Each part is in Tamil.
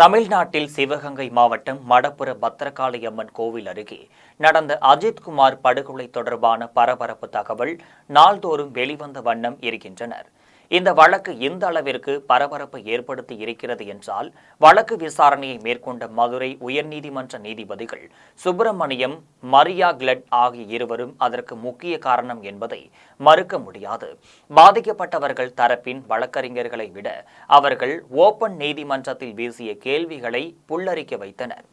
தமிழ்நாட்டில் சிவகங்கை மாவட்டம் மடப்புற பத்திரகாளி அம்மன் கோவில் அருகே நடந்த அஜித்குமார் படுகொலை தொடர்பான பரபரப்பு தகவல் நாள்தோறும் வெளிவந்த வண்ணம் இருக்கின்றனர். இந்த வழக்கு இந்த அளவிற்கு பரபரப்பு ஏற்படுத்தி இருக்கிறது என்றால், வழக்கு விசாரணையை மேற்கொண்ட மதுரை உயர்நீதிமன்ற நீதிபதிகள் சுப்பிரமணியம், மரியா கிளட் ஆகிய இருவரும் அதற்கு முக்கிய காரணம் என்பதை மறுக்க முடியாது. பாதிக்கப்பட்டவர்கள் தரப்பின் வழக்கறிஞர்களை விட அவர்கள் ஓபன் நீதிமன்றத்தில் வீசிய கேள்விகளை புல்லரிக்க வைத்தனர்.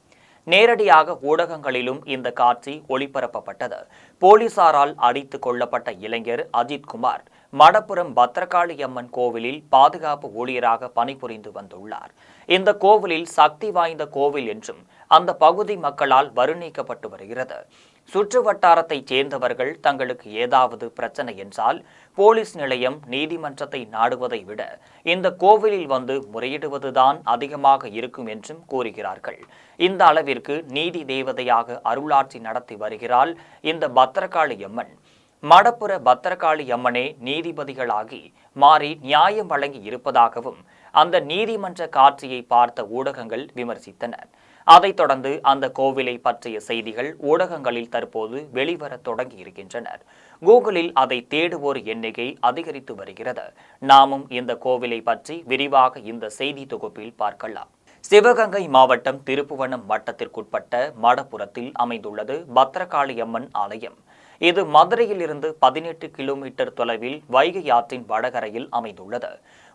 நேரடியாக ஊடகங்களிலும் இந்த காட்சி ஒளிபரப்பப்பட்டது. போலீசாரால் அடித்துக் கொல்லப்பட்ட இளைஞர் அஜித்குமார் மடப்புரம் பத்திரகாளி அம்மன் கோவிலில் பாதுகாப்பு ஊழியராக பணிபுரிந்து வந்துள்ளார். இந்த கோவிலில் சக்தி வாய்ந்த கோவில் என்றும் அந்த பகுதி மக்களால் வர்ணிக்கப்பட்டு வருகிறது. சுற்று வட்டாரத்தைச் சேர்ந்தவர்கள் தங்களுக்கு ஏதாவது பிரச்சனை என்றால் போலீஸ் நிலையம், நீதிமன்றத்தை நாடுவதை விட இந்த கோவிலில் வந்து முறையிடுவதுதான் அதிகமாக இருக்கும் என்றும் கூறுகிறார்கள். இந்த அளவிற்கு நீதி தேவதையாக அருளாட்சி நடத்தி வருகிறாள் இந்த பத்திரகாளி அம்மன். மடப்புற பத்திரகாளி அம்மனே நீதிபதிகளாகி மாறி நியாயம் வழங்கி இருப்பதாகவும் அந்த நீதிமன்ற காட்சியை பார்த்த ஊடகங்கள் விமர்சித்தனர். அதைத் தொடர்ந்து அந்த கோவிலை பற்றிய செய்திகள் ஊடகங்களில் தற்போது வெளிவர தொடங்கி இருக்கின்றனர். கூகுளில் அதை தேடுவோர் எண்ணிக்கை அதிகரித்து வருகிறது. நாமும் இந்த கோவிலை பற்றி விரிவாக இந்த செய்தி தொகுப்பில் பார்க்கலாம். சிவகங்கை மாவட்டம் திருப்புவனம் வட்டத்திற்குட்பட்ட மடப்புரத்தில் அமைந்துள்ளது பத்திரகாளி அம்மன் ஆலயம். இது மதுரையிலிருந்து 18 கிலோமீட்டர் தொலைவில் வைகை ஆற்றின் வடகரையில் அமைந்துள்ளது.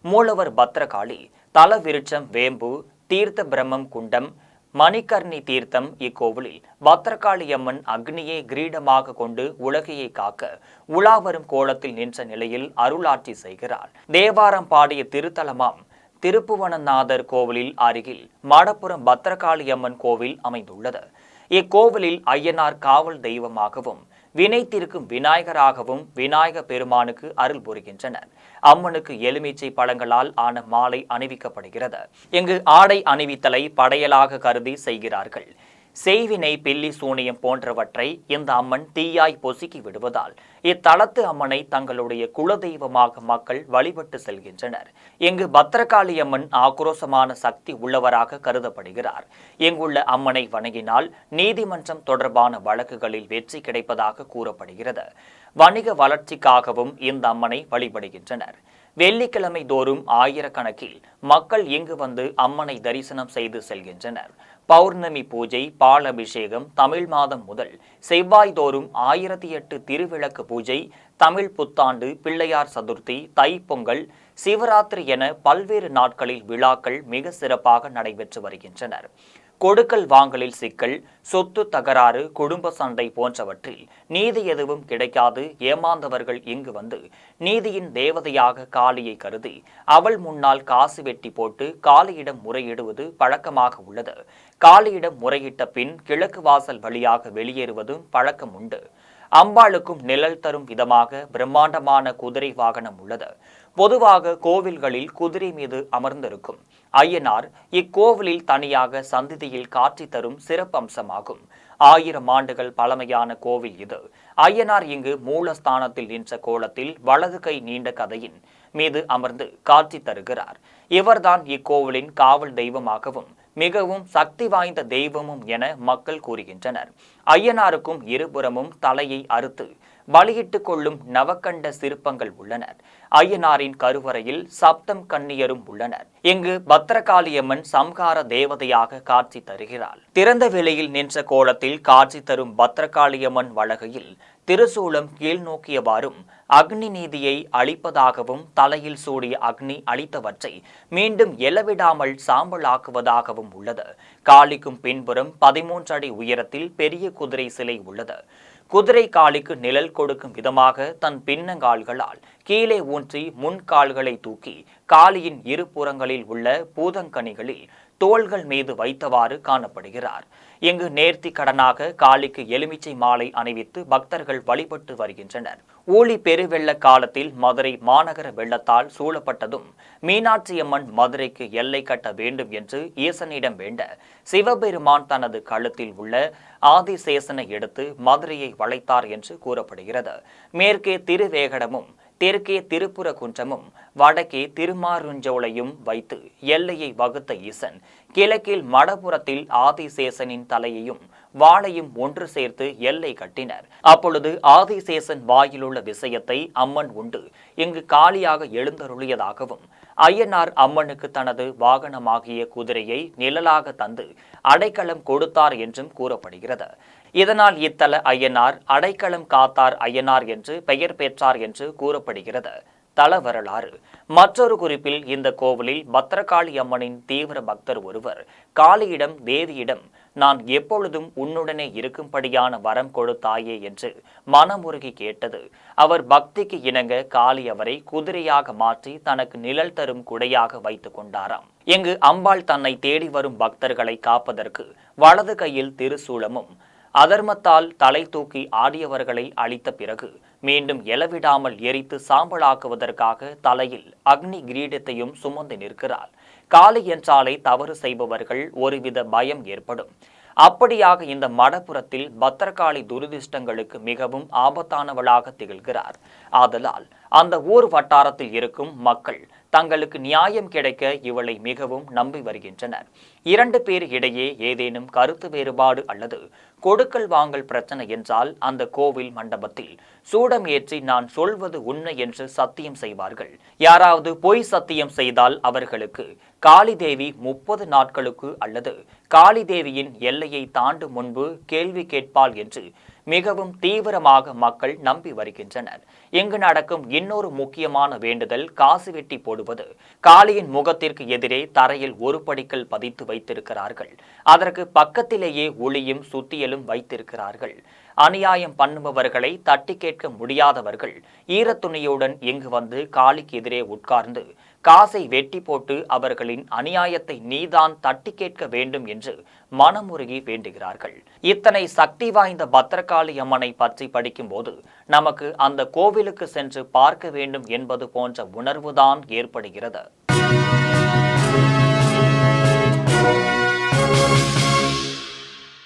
மூலவர் பத்திரகாளி, தல விருட்சம் வேம்பு, தீர்த்த பிரம்மம் குண்டம், மணிகர்ணி தீர்த்தம். இக்கோவிலில் பத்திரகாளி அம்மன் அக்னியை கிரீடமாக கொண்டு உலகையை காக்க உலாவரும் கோலத்தில் நின்ற நிலையில் அருளாட்சி செய்கிறார். தேவாரம் பாடிய திருத்தலமாம் திருப்புவனநாதர் கோவிலில் அருகில் மடப்புரம் பத்திரகாளி அம்மன் கோவில் அமைந்துள்ளது. இக்கோவிலில் ஐயனார் காவல் தெய்வமாகவும் வினை தீர்க்கும் விநாயகராகவும் விநாயக பெருமானுக்கு அருள் புரிகின்றனர். அம்மனுக்கு எலுமிச்சை பழங்களால் ஆன மாலை அணிவிக்கப்படுகிறது. இங்கு ஆடை அணிவித்தலை படையலாக கருதி செய்கிறார்கள். செய்வினை, பில்லி சூனியம் போன்றவற்றை இந்த அம்மன் தீயாய் பொசுக்கி விடுவதால் இத்தலத்து அம்மனை தங்களுடைய குலதெய்வமாக மக்கள் வழிபட்டு செல்கின்றனர். இங்கு பத்திரகாளி அம்மன் ஆக்ரோசமான சக்தி உள்ளவராக கருதப்படுகிறார். இங்குள்ள அம்மனை வணங்கினால் நீதிமன்றம் தொடர்பான வழக்குகளில் வெற்றி கிடைப்பதாக கூறப்படுகிறது. வணிக வளர்ச்சிக்காகவும் இந்த அம்மனை வழிபடுகின்றனர். வெள்ளிக்கிழமை தோறும் ஆயிரக்கணக்கில் மக்கள் இங்கு வந்து அம்மனை தரிசனம் செய்து செல்கின்றனர். பௌர்ணமி பூஜை, பால் அபிஷேகம், தமிழ் மாதம் முதல் செவ்வாய் தோறும் 1008 திருவிளக்கு பூஜை, தமிழ் புத்தாண்டு, பிள்ளையார் சதுர்த்தி, தைப்பொங்கல், சிவராத்திரி என பல்வேறு நாட்களில் விழாக்கள் மிக சிறப்பாக நடைபெற்று வருகின்றனர். கொடுக்கல் வாங்கலில் சிக்கல், சொத்து தகராறு, குடும்ப சண்டை போன்றவற்றில் நீதி எதுவும் கிடைக்காது ஏமாந்தவர்கள் இங்கு வந்து நீதியின் தேவதையாக காளியை கருதி அவள் முன்னால் காசு வெட்டி போட்டு காளியிடம் முறையிடுவது பழக்கமாக உள்ளது. காளியிடம் முறையிட்ட பின் கிழக்கு வாசல் வழியாக வெளியேறுவதும் பழக்கம் உண்டு. அம்பாளுக்கும் நிழல் தரும் விதமாக பிரம்மாண்டமான குதிரை வாகனம் உள்ளது. பொதுவாக கோவில்களில் குதிரை மீது அமர்ந்திருக்கும் ஐயனார் இக்கோவிலில் தனியாக சந்நிதியில் காட்சி தரும் சிறப்பம்சமாகும். 1000 ஆண்டுகள் பழமையான கோவில் இது. ஐயனார் இங்கு மூலஸ்தானத்தில் நின்ற கோலத்தில் வலது கை நீண்ட கதையின் மீது அமர்ந்து காட்சி தருகிறார். இவர்தான் இக்கோவிலின் காவல் தெய்வமாகவும் மிகவும் சக்தி வாய்ந்த தெய்வமும் என மக்கள் கூறுகின்றனர். ஐயனாருக்கும் இருபுறமும் தலையை அறுத்து பலியிட்டுக் கொள்ளும் நவக்கண்ட சிற்பங்கள் உள்ளனர். ஐயனாரின் கருவறையில் சப்தம் கன்னியரும் உள்ளனர். இங்கு பத்திரகாளி அம்மன் சம்ஹார தேவதையாக காட்சி தருகிறாள். திறந்த வெளியில் நின்ற கோலத்தில் காட்சி தரும் பத்திரகாளி அம்மன் வலகையில் திருசூலம் கீழ் நோக்கியவாறும் அக்னி நீதியை அளிப்பதாகவும் தலையில் சூடிய அக்னி அளித்தவற்றை மீண்டும் எழவிடாமல் சாம்பலாக்குவதாகவும் உள்ளது. காளிக்கும் பின்புறம் 13 அடி உயரத்தில் பெரிய குதிரை சிலை உள்ளது. குதிரை காளிக்கு நிழல் கொடுக்கும் விதமாக தன் பின்னங்கால்களால் கீழே ஊன்றி முன்கால்களை தூக்கி காளியின் இரு புறங்களில் உள்ள பூதங்கனிகளில் தோள்கள் மீது வைத்தவாறு காணப்படுகிறார். இங்கு நேர்த்தி கடனாக காளிக்கு எலுமிச்சை மாலை அணிவித்து பக்தர்கள் வழிபட்டு வருகின்றனர். ஊழி பெருவெள்ள காலத்தில் மதுரை மாநகர வெள்ளத்தால் சூழப்பட்டதும் மீனாட்சி அம்மன் மதுரைக்கு எல்லை கட்ட வேண்டும் என்று ஈசனிடம் வேண்ட சிவபெருமான் தனது கழுத்தில் உள்ள ஆதிசேஷனை எடுத்து மதுரையை வளைத்தார் என்று கூறப்படுகிறது. மேற்கே திருவேகடமும் தெற்கே திருப்புரகுன்றமும் வடக்கே திருமாருஞ்சோலையும் வைத்து எல்லையை வகுத்த ஈசன் கிழக்கில் மடபுரத்தில் ஆதிசேஷனின் தலையையும் வாளையும் ஒன்று சேர்த்து எல்லை கட்டினர். அப்பொழுது ஆதிசேஷன் வாயிலுள்ள விஷயத்தை அம்மன் உண்டு இங்கு காலியாக எழுந்தருளியதாகவும் ஐயனார் அம்மனுக்கு தனது வாகனமாகிய குதிரையை நிழலாக தந்து அடைக்கலம் கொடுத்தார் என்றும் கூறப்படுகிறது. இதனால் இத்தல ஐயனார் அடைக்கலம் காத்தார் ஐயனார் என்று பெயர் பெற்றார் என்று கூறப்படுகிறது. தல வரலாறு. மற்றொரு குறிப்பில் இந்த கோவிலில் பத்ரகாளி அம்மனின் தீவிர பக்தர் ஒருவர் காளியிடம் தேவியிடம் நான் எப்பொழுதும் உன்னுடனே இருக்கும்படியான வரம் கொடுத்தாயே என்று மனமுருகி கேட்டது. அவர் பக்திக்கு இணங்க காளி அவரை குதிரையாக மாற்றி தனக்கு நிழல் தரும் குடையாக வைத்துக் கொண்டாராம். இங்கு அம்பாள் தன்னை தேடி வரும் பக்தர்களை காப்பதற்கு வலது கையில் திருசூலமும் அதர்மத்தால் தலை தூக்கி ஆடியவர்களை அழித்த பிறகு மீண்டும் எழவிடாமல் எரித்து சாம்பலாக்குவதற்காக தலையில் அக்னி கிரீடத்தையும் சுமந்து நிற்கிறார். காளி என்றாலே தவறு செய்பவர்கள் ஒருவித பயம் ஏற்படும். அப்படியாக இந்த மடப்புறத்தில் பத்ரகாளி துரதிர்ஷ்டங்களுக்கு மிகவும் ஆபத்தானவளாக திகழ்கிறார். ஆதலால் அந்த ஊர் வட்டாரத்தில் இருக்கும் மக்கள் தங்களுக்கு நியாயம் கிடைக்க இவளை மிகவும் நம்பி வருகின்றனர். இரண்டு பேர் இடையே ஏதேனும் கருத்து வேறுபாடு அல்லது கொடுக்கல் வாங்கல் பிரச்சனை என்றால் அந்த கோவில் மண்டபத்தில் சூடம் ஏற்றி நான் சொல்வது உண்மை என்று சத்தியம் செய்வார்கள். யாராவது பொய் சத்தியம் செய்தால் அவர்களுக்கு காளி தேவி 30 நாட்களுக்கு அல்லது காளி தேவியின் எல்லையை தாண்டும் முன்பு கேள்வி கேட்பாள் என்று மிகவும் தீவிரமாக மக்கள் நம்பி வருகின்றனர். இங்கு நடக்கும் இன்னொரு முக்கியமான வேண்டுதல் காசு வெட்டி போடுவது. காளியின் முகத்திற்கு எதிரே தரையில் ஒரு படிக்கல் பதித்து வைத்திருக்கிறார்கள். அதற்கு பக்கத்திலேயே ஒளியும் சுத்தியலும் வைத்திருக்கிறார்கள். அநியாயம் பண்ணுபவர்களை தட்டி கேட்க முடியாதவர்கள் ஈரத்துணியுடன் இங்கு வந்து காளிக்கு எதிரே உட்கார்ந்து காசை வெட்டி போட்டு அவர்களின் அநியாயத்தை நீதான் தட்டி கேட்க வேண்டும் என்று மனமுருகி வேண்டுகிறார்கள். இத்தனை சக்தி வாய்ந்த பத்ரகாளி அம்மனை பற்றி படிக்கும் போது நமக்கு அந்த கோவிலுக்கு சென்று பார்க்க வேண்டும் என்பது போன்ற உணர்வுதான் ஏற்படுகிறது.